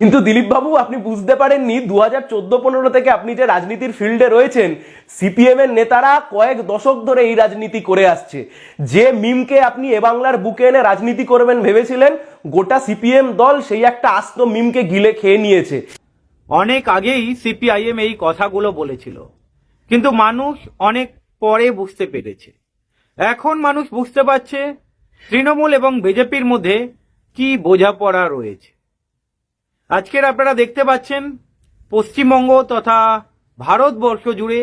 কিন্তু দিলীপ বাবু, আপনি বুঝতে পারেননি 2014-15 থেকে আপনি যে রাজনীতির ফিল্ডে রয়েছেন, সিপিএম এর নেতারা কয়েক দশক ধরে এই রাজনীতি করে আসছে। যে মিমকে আপনি এ বাংলার বুকে এনে রাজনীতি করবেন ভেবেছিলেন, গোটা সিপিএম দল সেই একটা আস্ত মিমকে গিলে খেয়ে নিয়েছে। অনেক আগেই সিপিআইএম এই কথাগুলো বলেছিল, কিন্তু মানুষ অনেক পরে বুঝতে পেরেছে। এখন মানুষ বুঝতে পারছে তৃণমূল এবং বিজেপির মধ্যে কি বোঝাপড়া রয়েছে। আজকের আপনারা দেখতে পাচ্ছেন পশ্চিমবঙ্গ তথা ভারতবর্ষ জুড়ে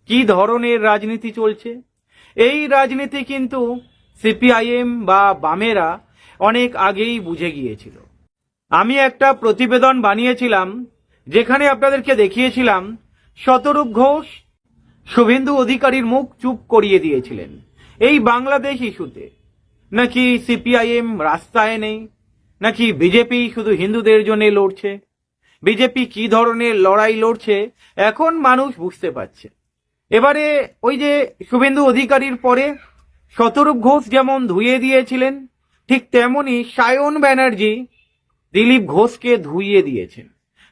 কি ধরনের রাজনীতি চলছে। এই রাজনীতি কিন্তু সিপিআইএম বা বামেরা অনেক আগেই বুঝে গিয়েছিল। আমি একটা প্রতিবেদন বানিয়েছিলাম, যেখানে আপনাদেরকে দেখিয়েছিলাম শতরূপ ঘোষ শুভেন্দু অধিকারীর মুখ চুপ করিয়ে দিয়েছিলেন এই বাংলাদেশ ইস্যুতে। নাকি সিপিআইএম রাস্তায় নেই, নাকি বিজেপি শুধু হিন্দুদের জন্য লড়ছে। বিজেপি কি ধরনের লড়াই লড়ছে এখন মানুষ বুঝতে পারছে। এবারে ওই যে শুভেন্দু অধিকারীর পরে শতরূপ ঘোষ যেমন ধুয়ে দিয়েছিলেন, ঠিক তেমনি সায়ন ব্যানার্জি দিলীপ ঘোষকে ধুইয়ে দিয়েছেন।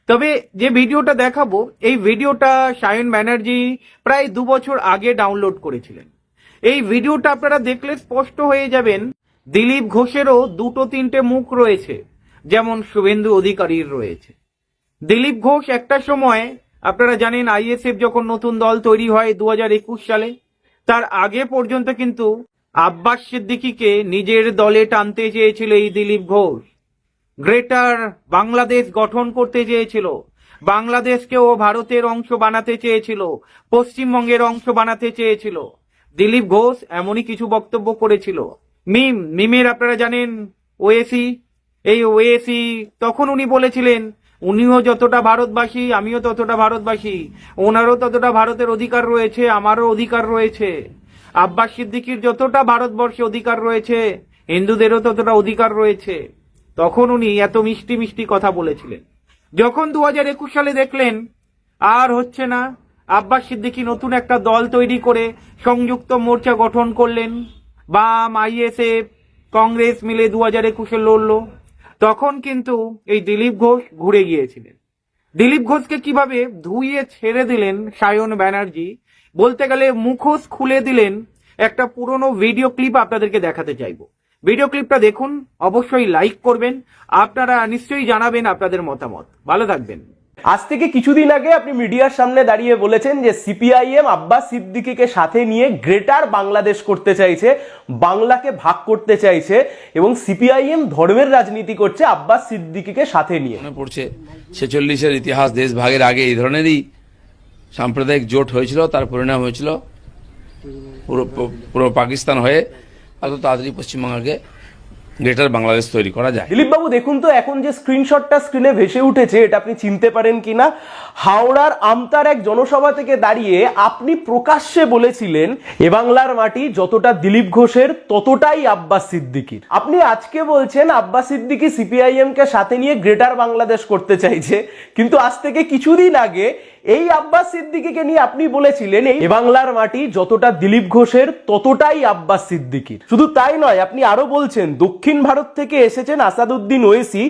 তবে যে ভিডিওটা দেখাবো, এই ভিডিওটা সায়ন ব্যানার্জি প্রায় 2 বছর আগে ডাউনলোড করেছিলেন। এই ভিডিওটা আপনারা দেখলে স্পষ্ট হয়ে যাবেন দিলীপ ঘোষেরও 2-3টে মুখ রয়েছে, যেমন শুভেন্দু অধিকারীর রয়েছে। দিলীপ ঘোষ একটা সময় আপনারা জানেন আইএসএফ যখন নতুন দল তৈরি হয় 2021 সালে, তার আগে পর্যন্ত কিন্তু আব্বাস সিদ্দিকীকে নিজের দলে টানতে চেয়েছিল এই দিলীপ ঘোষ। গ্রেটার বাংলাদেশ গঠন করতে চেয়েছিল, বাংলাদেশকেও ভারতের অংশ বানাতে চেয়েছিল, পশ্চিমবঙ্গের অংশ বানাতে চেয়েছিল। দিলীপ ঘোষ এমনই কিছু বক্তব্য করেছিল। মিমের আপনারা জানেন ওএসি, এই ওএসি তখন উনি বলেছিলেন উনিও যতটা ভারতবাসী আমিও ততটা ভারতবাসী, ওনারও ততটা ভারতের অধিকার রয়েছে, আমারও অধিকার রয়েছে। আব্বাস সিদ্দিকীর যতটা ভারতবর্ষে অধিকার রয়েছে, হিন্দুদেরও ততটা অধিকার রয়েছে। তখন উনি এত মিষ্টি মিষ্টি কথা বলেছিলেন। যখন 2021 সালে দেখলেন আর হচ্ছে না, আব্বাস সিদ্দিকী নতুন একটা দল তৈরি করে সংযুক্ত মোর্চা গঠন করলেন, বাম আইএসএফ কংগ্রেস মিলে 2021-এ লড়লো, তখন কিন্তু এই দিলীপ ঘোষ ঘুরে গিয়েছিলেন। দিলীপ ঘোষকে কিভাবে ধুইয়ে ছেড়ে দিলেন সায়ন ব্যানার্জি, বলতে গেলে মুখোশ খুলে দিলেন। একটা পুরনো ভিডিও ক্লিপ আপনাদেরকে দেখাতে চাইবো। ভিডিও ক্লিপটা দেখুন, অবশ্যই লাইক করবেন, আপনারা নিশ্চয়ই জানাবেন আপনাদের মতামত। ভালো থাকবেন। আজ থেকে কিছুদিন আগে আপনি মিডিয়ার সামনে দাঁড়িয়ে বলেছেন যে সিপিআইএম আব্বাস সিদ্দিকীকে সাথে নিয়ে গ্রেটার বাংলাদেশ করতে চাইছে, বাংলাকে ভাগ করতে চাইছে, এবং সিপিআইএম ধর্মের রাজনীতি করছে আব্বাস সিদ্দিকীকে সাথে নিয়ে। মনে পড়ছে 46-এর ইতিহাস, দেশ ভাগের আগে এই ধরনেরই সাম্প্রদায়িক জোট হয়েছিল, তার পরিণাম হয়েছিল পুরো পাকিস্তান হয়ে এত তাড়াতাড়ি পশ্চিমবঙ্গকে গ্রেটার বাংলাদেশ তৈরি করা যায়। দিলীপ বাবু দেখুন তো, এখন যে স্ক্রিনশটটা স্ক্রিনে ভেসে উঠেছে, এটা আপনি চিনতে পারেন কিনা? হাওড়ার আমতার এক জনসভা থেকে দাঁড়িয়ে আপনি প্রকাশ্যে বলেছিলেন এ বাংলার মাটি যতটা দিলীপ ঘোষের ততটাই আব্বাস সিদ্দিকীর। আপনি আজকে বলছেন আব্বাস সিদ্দিকী সিপিআইএম কে সাথে নিয়ে গ্রেটার বাংলাদেশ করতে চাইছে, কিন্তু আজ থেকে কিছুদিন আগে এই আব্বাস সিদ্দিকীকে নিয়ে আপনি বলেছিলেন এ বাংলার মাটি যতটা দিলীপ ঘোষের ততটাই আব্বাস সিদ্দিকীর। শুধু তাই নয়, আপনি আরো বলছেন দক্ষিণ ভারত থেকে এসেছেন আসাদুদ্দিন ওয়েসি,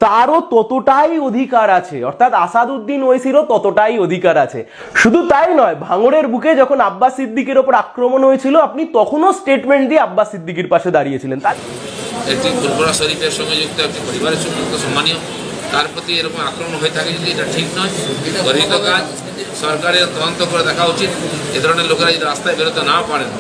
তারও ততটাই অধিকার আছে, অর্থাৎ আসাদুদ্দিন ওয়েসিরও ততটাই অধিকার আছে। শুধু তাই নয়, ভাঙড়ের বুকে যখন আব্বাস সিদ্দিকীর ওপর আক্রমণ হয়েছিল, আপনি তখনও স্টেটমেন্ট দিয়ে আব্বাস সিদ্দিকীর পাশে দাঁড়িয়েছিলেন। একটি ফুরফুরা শরীফের সঙ্গে যুক্ত একটি পরিবারের সঙ্গে যুক্ত সম্মানীয়, তার প্রতি এরকম আক্রমণ হয়ে থাকে যদি এটা ঠিক নয়, গর্হিত কাজ। সরকারের তদন্ত করে দেখা উচিত। এ ধরনের লোকেরা যদি রাস্তায় বেরোতে না পারেন,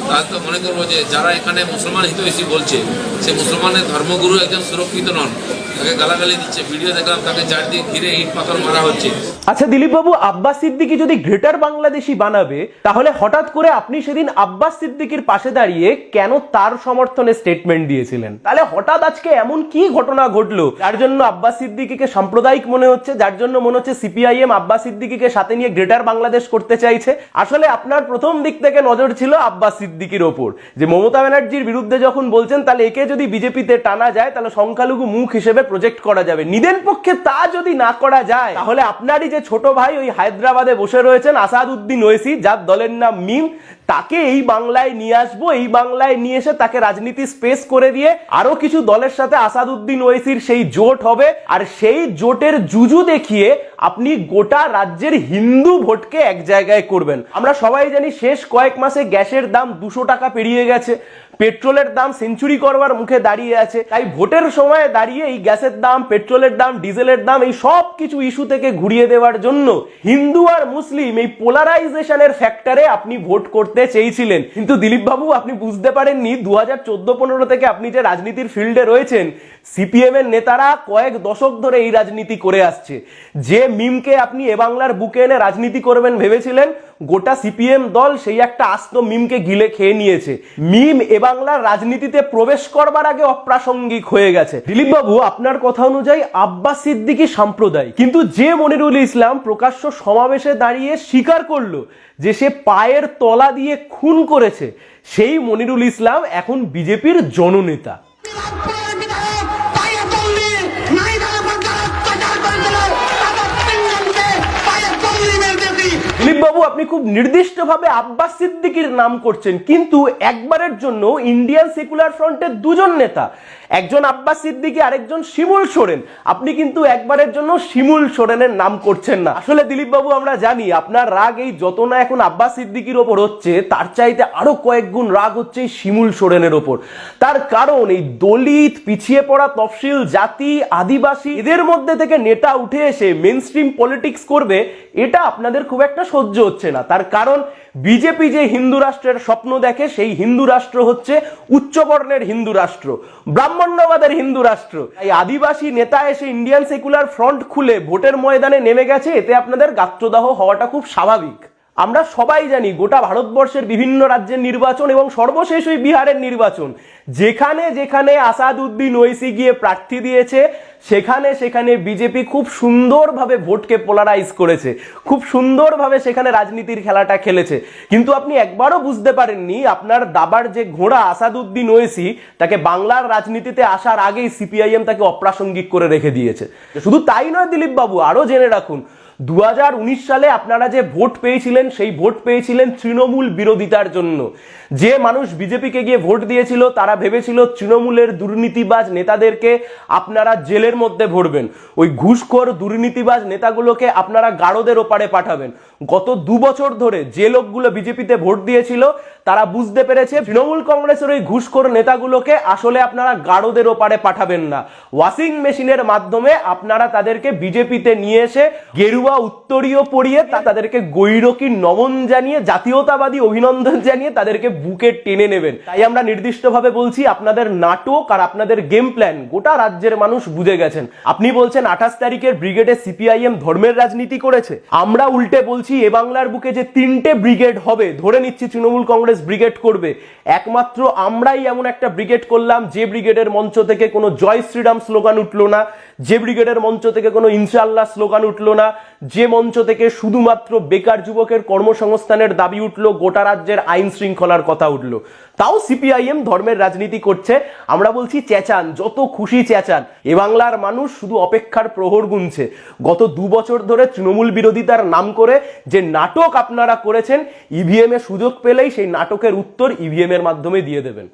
তাহলে তো মনে করবো যে যারা এখানে মুসলমান হিতৈষী বলছে, সে মুসলমানের ধর্মগুরু একজন সুরক্ষিত নন, তাকে গালাগালি দিচ্ছে। ভিডিও দেখলাম তাকে চারদিকে ঘিরে ইট পাথর মারা হচ্ছে। আচ্ছা দিলীপ বাবু, আব্বাস সিদ্দিকী যদি গ্রেটার বাংলাদেশি বানাবে, তাহলে হঠাৎ করে আপনি সেদিন আব্বাস সিদ্দিকীর পাশে দাঁড়িয়ে কেন তার সমর্থনে স্টেটমেন্ট দিয়েছিলেন? তাহলে হঠাৎ আজকে এমন কি ঘটনা ঘটলো যার জন্য আব্বাস সিদ্দিকীকে সাম্প্রদায়িক মনে হচ্ছে, যার জন্য মনে হচ্ছে সিপিআইএম আব্বাস সিদ্দিকীকে সাথে নিয়ে গ্রেটার বাংলাদেশ করতে চাইছে? আসলে আপনার প্রথম দিক থেকে নজর ছিল আব্বাস সিদ্দিকীর ওপর, যে মমতা ব্যানার্জির বিরুদ্ধে যখন বলছেন, তাহলে একে যদি বিজেপিতে টানা যায় তাহলে সংখ্যালঘু মুখ হিসেবে প্রজেক্ট করা যাবে। নিদেন পক্ষে তা যদি না করা যায়, তাহলে আপনারই যে ছোট ভাই ওই হায়দ্রাবাদে বসে রয়েছেন আসাদুদ্দিন ওয়েসি, যার দলের নাম মিম, তাকে এই বাংলায় নিয়ে আসবো, এই বাংলায় নিয়ে এসে তাকে রাজনীতি স্পেস করে দিয়ে আরো কিছু দলের সাথে আসাদুদ্দিন ওয়াইসির সেই জোট হবে, আর সেই জোটের জুজু দেখিয়ে আপনি গোটা রাজ্যের হিন্দু ভোটকে এক জায়গায় করবেন। আমরা সবাই জানি শেষ কয়েক মাসে গ্যাসের দাম 200 টাকা পেরিয়ে গেছে, পেট্রোলের দাম সেঞ্চুরি করবার মুখে দাঁড়িয়ে আছে। তাই ভোটের সময় দাঁড়িয়ে এই গ্যাসের দাম, পেট্রোলের দাম, ডিজেলের দাম এই সব কিছু ইস্যু থেকে ঘুরিয়ে দেওয়ার জন্য হিন্দু আর মুসলিম এই পোলারাইজেশনের ফ্যাক্টরে আপনি ভোট করতে চেয়েছিলেন। কিন্তু দিলীপ বাবু, আপনি বুঝতে পারেননি 2014-15 থেকে আপনি যে রাজনীতির ফিল্ডে রয়েছেন, সিপিএম এর নেতারা কয়েক দশক ধরে এই রাজনীতি করে আসছে। যে মিমকে আপনি এ বাংলার বুকে এনে রাজনীতি করবেন ভেবেছিলেন, গোটা সিপিএম দল সেই একটা আস্ত মিমকে গিলে খেয়ে নিয়েছে। মিম এ বাংলার রাজনীতিতে প্রবেশ করবার আগে অপ্রাসঙ্গিক হয়ে গেছে। দিলীপ বাবু, আপনার কথা অনুযায়ী আব্বাস সিদ্দিকী সাম্প্রদায়িক, কিন্তু যে মনিরুল ইসলাম প্রকাশ্য সমাবেশে দাঁড়িয়ে স্বীকার করলো যে সে পায়ের তলা দিয়ে খুন করেছে, সেই মনিরুল ইসলাম এখন বিজেপির জননেতা। দিলীপ বাবু, আপনি খুব নির্দিষ্টভাবে আব্বাস সিদ্দিকীর নাম করছেন, কিন্তু একবারের জন্য ইন্ডিয়ান সেকুলার ফ্রন্টের দুজন নেতা, একজন আব্বাস সিদ্দিকী, আরেকজন শিমুল সোরেন, আপনি কিন্তু একবারের জন্য শিমুল সোরেনের নাম করছেন না। আসলে দিলীপ বাবু, আমরা জানি আপনার রাগ এই যত না এখন আব্বাস সিদ্দিকীর ওপর হচ্ছে, তার চাইতে আরো কয়েক গুণ রাগ হচ্ছে এই শিমুল সোরেনের ওপর। তার কারণ এই দলিত, পিছিয়ে পড়া তফসিল জাতি, আদিবাসী, এদের মধ্যে থেকে নেতা উঠে এসে মেইন স্ট্রিম পলিটিক্স করবে, এটা আপনাদের খুব একটা সহ্য হচ্ছে না। তার কারণ বিজেপি যে হিন্দু রাষ্ট্রের স্বপ্ন দেখে, সেই হিন্দু রাষ্ট্র হচ্ছে উচ্চবর্ণের হিন্দু রাষ্ট্র, ব্রাহ্মণ্যবাদের হিন্দু রাষ্ট্র। এই আদিবাসী নেতা এসে ইন্ডিয়ান সেকুলার ফ্রন্ট খুলে ভোটের ময়দানে নেমে গেছে, এতে আপনাদের গাত্রদাহ হওয়াটা খুব স্বাভাবিক। আমরা সবাই জানি গোটা ভারতবর্ষের বিভিন্ন রাজ্যের নির্বাচন এবং সর্বশেষ ওই বিহারের নির্বাচন, যেখানে যেখানে আসাদুদ্দিন ওয়াইসি গিয়ে প্রার্থী দিয়েছে, সেখানে সেখানে বিজেপি খুব সুন্দরভাবে ভোটকে পোলারাইজ করেছে, খুব সুন্দরভাবে সেখানে রাজনীতির খেলাটা খেলেছে। কিন্তু আপনি একবারও বুঝতে পারেননি আপনার দাবার যে ঘোড়া আসাদুদ্দিন ওয়াইসি, তাকে বাংলার রাজনীতিতে আসার আগেই সিপিআইএম তাকে অপ্রাসঙ্গিক করে রেখে দিয়েছে। শুধু তাই নয় দিলীপ বাবু, আরো জেনে রাখুন, 2019 সালে আপনারা যে ভোট পেয়েছিলেন, সেই ভোট পেয়েছিলেন তৃণমূল বিরোধিতার জন্য। যে মানুষ বিজেপিকে গিয়ে ভোট দিয়েছিল, তারা ভেবেছিল তৃণমূলের দুর্নীতিবাজ নেতাদেরকে আপনারা জেলের মধ্যে ভরবেন, ওই ঘুষখোর দুর্নীতিবাজ নেতাগুলোকে আপনারা গারদের ওপারে পাঠাবেন। গত 2 বছর ধরে যে লোকগুলো বিজেপিতে ভোট দিয়েছিল, তারা বুঝতে পেরেছে তৃণমূল কংগ্রেসের ওই ঘুষখোর নেতাগুলোকে আসলে আপনারা গারদের ওপারে পাঠাবেন না, ওয়াশিং মেশিনের মাধ্যমে আপনারা তাদেরকে বিজেপিতে নিয়ে এসে গেরুয়া উত্তরীয় পরিয়ে তাদেরকে গৈরকী নমন জানিয়ে, জাতীয়তাবাদী অভিনন্দন জানিয়ে তাদেরকে বুকে টেনে নেবেন। তাই আমরা নির্দিষ্টভাবে বলছি, আপনাদের নাটক আর আপনাদের গেম প্ল্যান গোটা রাজ্যের মানুষ বুঝে গেছেন। আপনি বলছেন 28 তারিখের ব্রিগেডে সিপিআইএম ধর্মের রাজনীতি করেছে, আমরা উল্টে বলছি এ বাংলার বুকে যে 3টে ব্রিগেড হবে, ধরে নিচ্ছি তৃণমূল কংগ্রেস ব্রিগেড করবে, একমাত্র আমরাই এমন একটা ব্রিগেড করলাম যে ব্রিগেডের মঞ্চ থেকে কোনো জয় শ্রীরাম স্লোগান উঠলো না, যে ব্রিগেডের মঞ্চ থেকে কোনো ইনশাআল্লাহ স্লোগান উঠলো না, যে মঞ্চ থেকে শুধুমাত্র বেকার যুবকের কর্মসংস্থানের দাবি উঠলো, গোটা রাজ্যের আইন শৃঙ্খলার কথা উঠলো। তাও সিপিআইএম ধর্মের রাজনীতি করছে। আমরা বলছি চেঁচান, যত খুশি চেঁচান, এ বাংলার মানুষ শুধু অপেক্ষার প্রহর গুনছে। গত 2 বছর ধরে তৃণমূল বিরোধিতার নাম করে যে নাটক আপনারা করেছেন, ইভিএম এ সুযোগ পেলেই সেই নাটকের উত্তর ইভিএম এর মাধ্যমে দিয়ে দেবেন।